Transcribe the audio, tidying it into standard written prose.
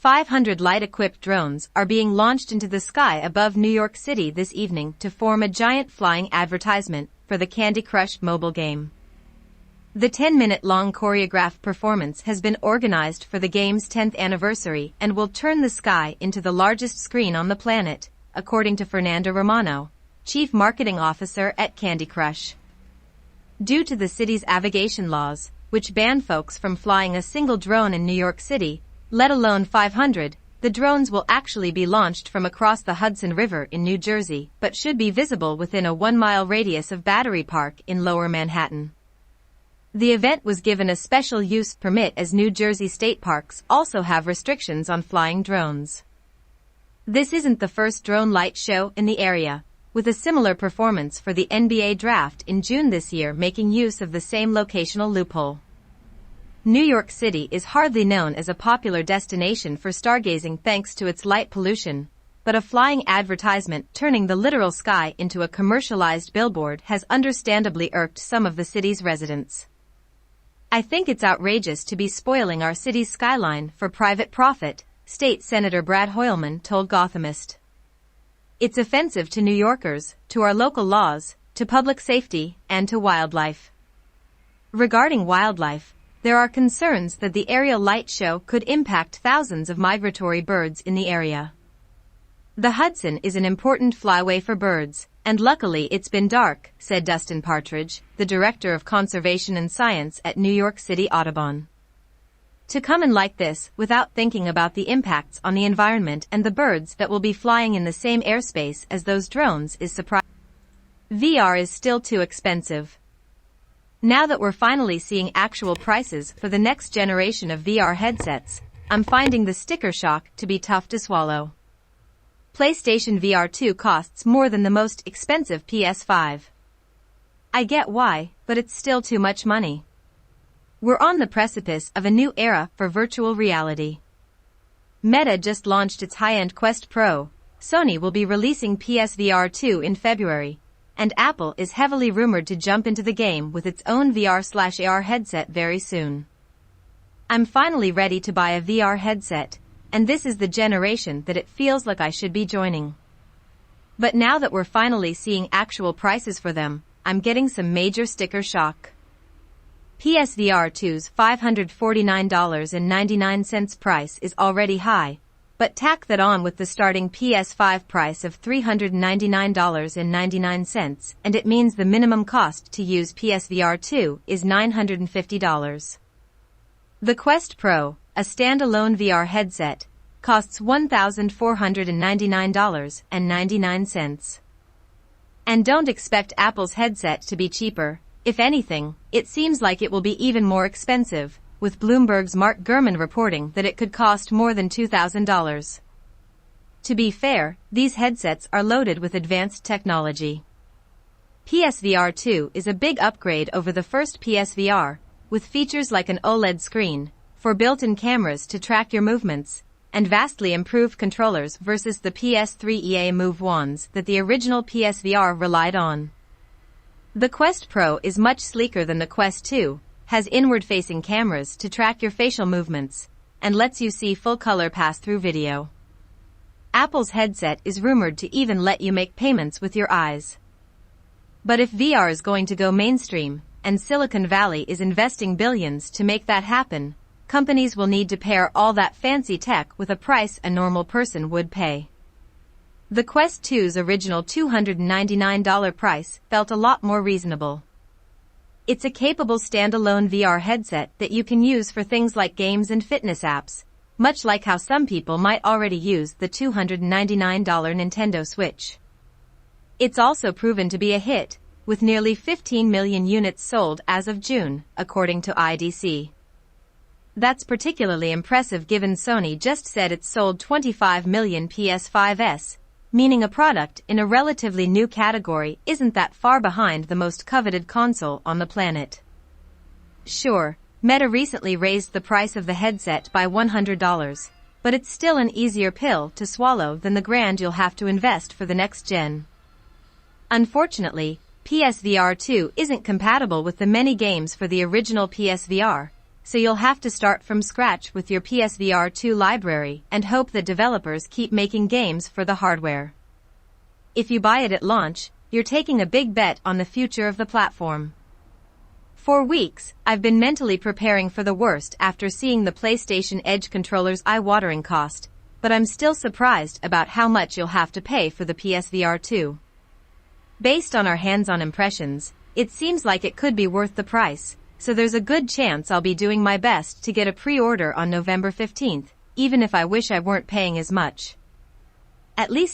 500 light-equipped drones are being launched into the sky above New York City this evening to form a giant flying advertisement for the Candy Crush mobile game. The 10-minute-long choreographed performance has been organized for the game's 10th anniversary and will turn the sky into the largest screen on the planet, according to Fernanda Romano, Chief Marketing Officer at Candy Crush. Due to the city's aviation laws, which ban folks from flying a single drone in New York City, let alone 500, the drones will actually be launched from across the Hudson River in New Jersey, but should be visible within a 1-mile radius of Battery Park in Lower Manhattan. The event was given a special use permit as New Jersey state parks also have restrictions on flying drones. This isn't the first drone light show in the area, with a similar performance for the NBA draft in June this year making use of the same locational loophole. New York City is hardly known as a popular destination for stargazing thanks to its light pollution, but a flying advertisement turning the literal sky into a commercialized billboard has understandably irked some of the city's residents. "I think it's outrageous to be spoiling our city's skyline for private profit," State Senator Brad Hoylman told Gothamist. "It's offensive to New Yorkers, to our local laws, to public safety, and to wildlife." Regarding wildlife, there are concerns that the aerial light show could impact thousands of migratory birds in the area. "The Hudson is an important flyway for birds, and luckily it's been dark," said Dustin Partridge, the Director of Conservation and Science at New York City Audubon. "To come in like this without thinking about the impacts on the environment and the birds that will be flying in the same airspace as those drones is surprising. VR is still too expensive." Now that we're finally seeing actual prices for the next generation of VR headsets, I'm finding the sticker shock to be tough to swallow. PlayStation VR 2 costs more than the most expensive PS5. I get why, but it's still too much money. We're on the precipice of a new era for virtual reality. Meta just launched its high-end Quest Pro, Sony will be releasing PSVR 2 in February, and Apple is heavily rumored to jump into the game with its own VR/AR headset very soon. I'm finally ready to buy a VR headset, and this is the generation that it feels like I should be joining. But now that we're finally seeing actual prices for them, I'm getting some major sticker shock. PSVR 2's $549.99 price is already high, but tack that on with the starting PS5 price of $399.99, and it means the minimum cost to use PSVR 2 is $950. The Quest Pro, a standalone VR headset, costs $1,499.99. And don't expect Apple's headset to be cheaper. If anything, it seems like it will be even more expensive, with Bloomberg's Mark Gurman reporting that it could cost more than $2,000. To be fair, these headsets are loaded with advanced technology. PSVR 2 is a big upgrade over the first PSVR, with features like an OLED screen, for built-in cameras to track your movements, and vastly improved controllers versus the PS3 EA Move wands that the original PSVR relied on. The Quest Pro is much sleeker than the Quest 2, has inward-facing cameras to track your facial movements, and lets you see full-color pass-through video. Apple's headset is rumored to even let you make payments with your eyes. But if VR is going to go mainstream, and Silicon Valley is investing billions to make that happen, companies will need to pair all that fancy tech with a price a normal person would pay. The Quest 2's original $299 price felt a lot more reasonable. It's a capable standalone VR headset that you can use for things like games and fitness apps, much like how some people might already use the $299 Nintendo Switch. It's also proven to be a hit, with nearly 15 million units sold as of June, according to IDC. That's particularly impressive given Sony just said it sold 25 million PS5s, meaning a product in a relatively new category isn't that far behind the most coveted console on the planet. Sure, Meta recently raised the price of the headset by $100, but it's still an easier pill to swallow than the grand you'll have to invest for the next gen. Unfortunately, PSVR 2 isn't compatible with the many games for the original PSVR, so you'll have to start from scratch with your PSVR 2 library and hope that developers keep making games for the hardware. If you buy it at launch, you're taking a big bet on the future of the platform. For weeks, I've been mentally preparing for the worst after seeing the PlayStation Edge controller's eye-watering cost, but I'm still surprised about how much you'll have to pay for the PSVR 2. Based on our hands-on impressions, it seems like it could be worth the price, so there's a good chance I'll be doing my best to get a pre-order on November 15th, even if I wish I weren't paying as much. At least